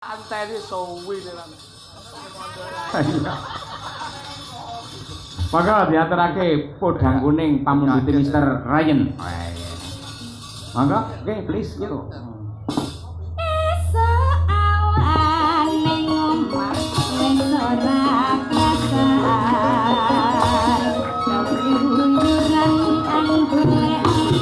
Anteni suwi lan. Maka diaturake podang kuning pamundhute Mr. Ryan. Mangga, oke please yuk. Esok awan ning omah wis ora krasan. Dawuh-dawuhan golek sing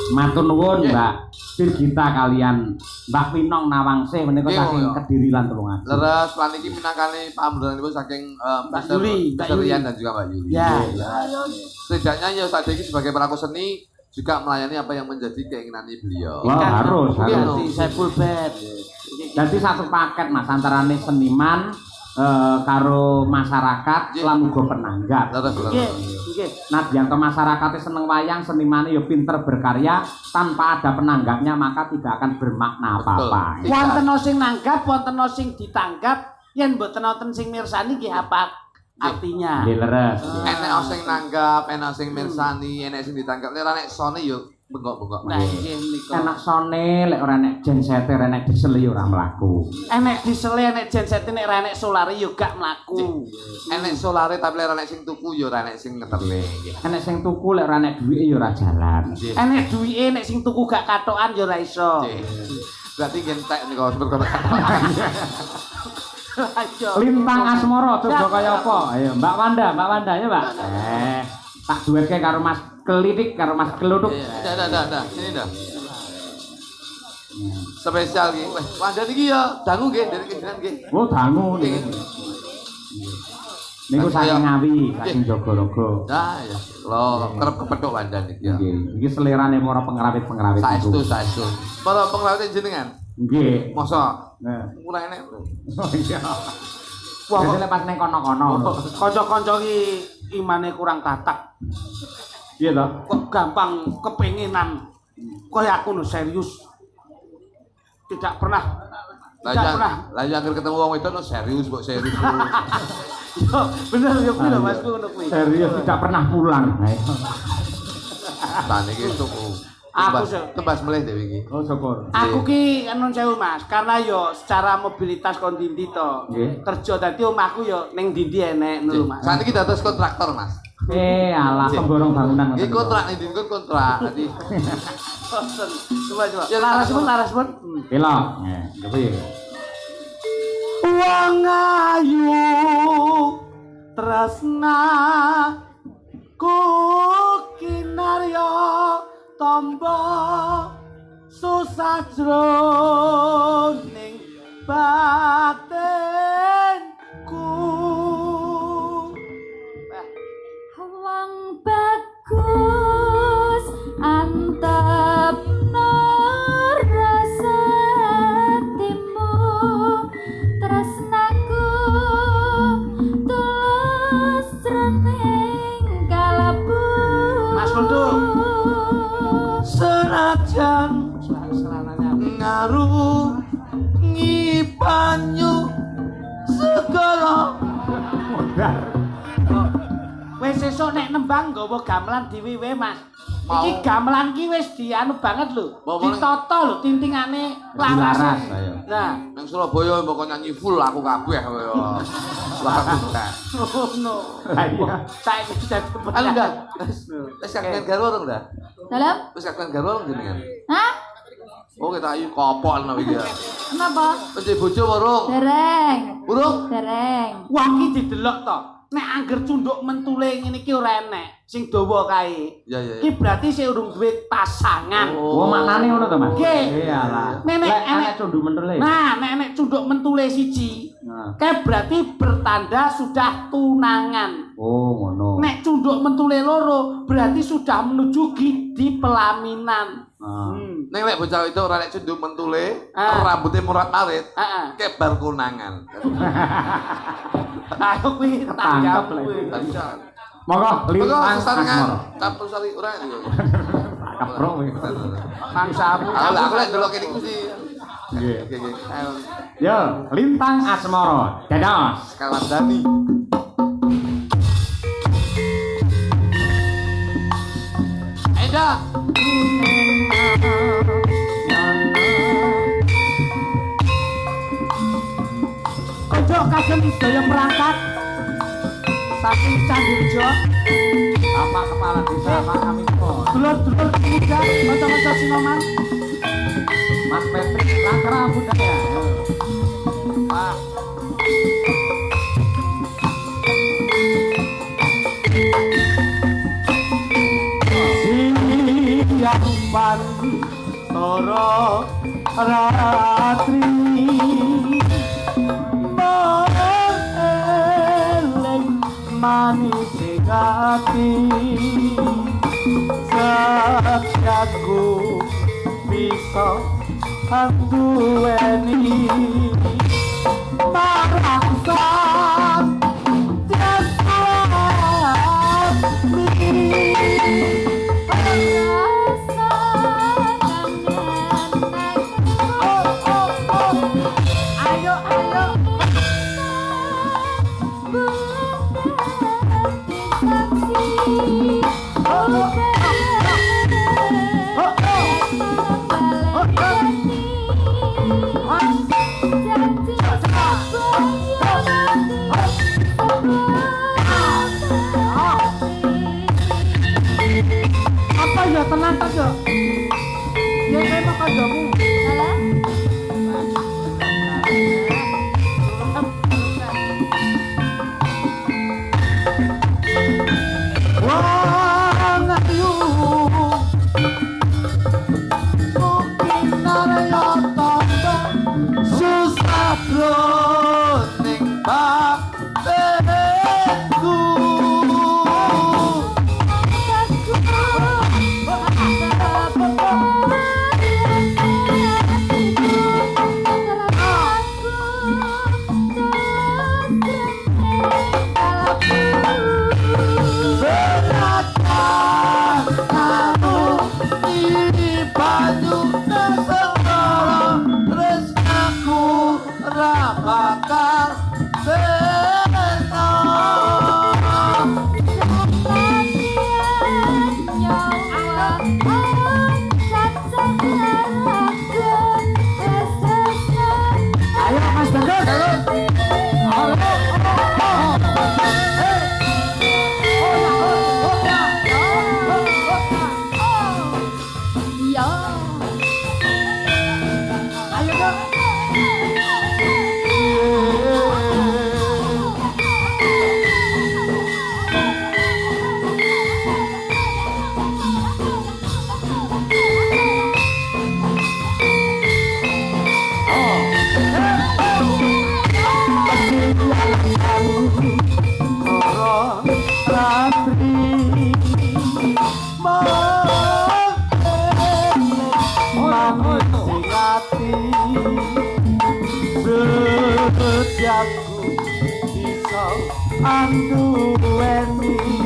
Matur nuwun Mbak Tirgita kalian Mbak Winong Nawangse menika Nggih, saking Mbak. Kediri lan Tulungagung. Leres lan iki minangkani pamunduranipun saking Mbak Mr. Yuli, Mbak Mr. Yuli. Rian dan juga Mbak Yuli. Ya. Setidaknya ya sadiki sebagai pelaku seni juga melayani apa yang menjadi keinginan beliau. Wah, harus, Mungkin harus. Ganti saya full bed. Jadi satu paket Mas antarane seniman karo masyarakat Nggih. lan uga penanggap. Leres, leres. Nggih, nggih. Nadyanto masyarakatnya seneng wayang, senimannya ya pinter berkarya, tanpa ada penanggapnya maka tidak akan bermakna apa-apa. Betul. Wonten sing nanggap, wonten sing ditanggap, yen mboten wonten sing mirsani nggih apa artinya? Nggih leres. Enek sing nanggap, enek sing mirsani, enek sing ditangkap. Nek sone yo bengkok-bengkok. Nah, nggih menika. Enak sone, lek ora enek genset, ora enek diesel ya ora mlaku. Enek diesel, enek genset, nek ra enek solar yo gak mlaku. Enek solare tapi ora enek sing tuku yo ora enek sing ngeterne. Enek sing tuku lek ora enek duwike ya ora jalan. Nggih. Enek duwike nek sing tuku gak katokan yo ora iso. Nggih. Berarti gentek niku seperti Ayo. Lintang Asmara coba kaya apa? Ayo Mbak Wanda ya, Mbak. Tak duweke karo Mas Kelidik karo Mas Keluduk. Dah. Sini dah. Spesial iki. Wes, Wanda iki ya dangu nggih dari kejinan nggih. Oh, dangu niku. Niku saking Ngawi, saking Jogologo. Nah, ya. Lo kerep kepethuk Wanda niki ya. Nggih, iki selerane para pengrawit-pengrawit Saestu. Para pengrawit jenengan. Nggih. Mosok Nah. mulai enek. Oh iya. Wah, Biasanya pas neng kono-kono. kanca-kanca iki imane kurang tatak. Iya toh? Kok gampang kepenginan. Kaya aku no serius. Tidak pernah. Lah ya akhir ketemu wong wedok no serius kok serius. Yo, bener yo kuwi lho Mas ngono kuwi. Serius tidak pernah pulang. Nah niki tuku. Aku tebas melih dhewe iki. Oh, syukur. Aku ki anu sewu Mas, karena yo secara mobilitas kon dindi to. Nggih. Kerja dadi omahku yo ning dindi enek ngono lho Mas. Saat ini dados kontraktor, Mas. Alah pemborong bangunan. Iki kontrak nih, kon kontrak. Dadi Bosen. Coba. Ya, Laras pun. Belok. Nggih, Wong ayu tresna ku kinarya tombo susah jroning batinku. Wong bagus antepno rasa hatimu, tresnaku tulus jroning kalabu. Mas Kondo. Senajan ngaruh ngibanyu segala. Wis sesuk nek nembang nggawa gamelan dhewe Mas. Mau. Iki gamelan ki wis dianu banget lho. Mau Ditata lho tintingane Laras, laras. ayo. Nah, nang Surabaya mbok nyanyi full aku kabeh kaya. oh no. Lah iya. Saiki dadi Anu dah. Wis kakean garwa urung dah? Dalam? Wis kakean garwa urung jenengan? Hah? Oh kita ayu kopok ana iki ya. Kenapa? Penci bojo urung? Dereng. Urung? Dereng. Wong iki didelok to. Nek angger cunduk mentule ngene iki ora enek sing dawa kae. Iya. Iki berarti sing urung duwe pasangan. Oh, maknane ngono to, Mas? Nggih. Iyalah. Nenek, Lek enek. enek cundhu mentele. Nah, nek enek cunduk mentule siji, Nah. kae berarti bertanda sudah tunangan. Oh, ngono. Nek cunduk mentule loro, berarti sudah menuju gidi pelaminan. Nah. Ning lek bocah itu ora nek cenduk mentule, Ah. rambutnya murat marit, Heeh. kebar kunangan. Ayo kuwi Ketangkep tanggap lah kuwi. itu. Monggo Betul lintang sesarengan. Asmara. Campur sari ora iki. Keprok kowe. Mangsamu. Aku lek delok iki mesti. Nggih. Oke. Ayo. Yo, lintang Asmara. Dados. Kalandani. Eda. Ojo kagem sedaya perangkat saking Candurjo, Bapak Kepala Desa Pak Kamito. dulur-dulur muda, kanca-kanca Sinoman. Mas Patrick Lakra Budaya. Pak. Siang pan toro ratri eling manis hati setiaku bisa anduweni marangsan tiasa ayo apa ya tenang aja ya memang kandamu wah ngayu mungkin karya tambah susah broning bakteku bakal ayo Mas Gendut setiaku bisa anduweni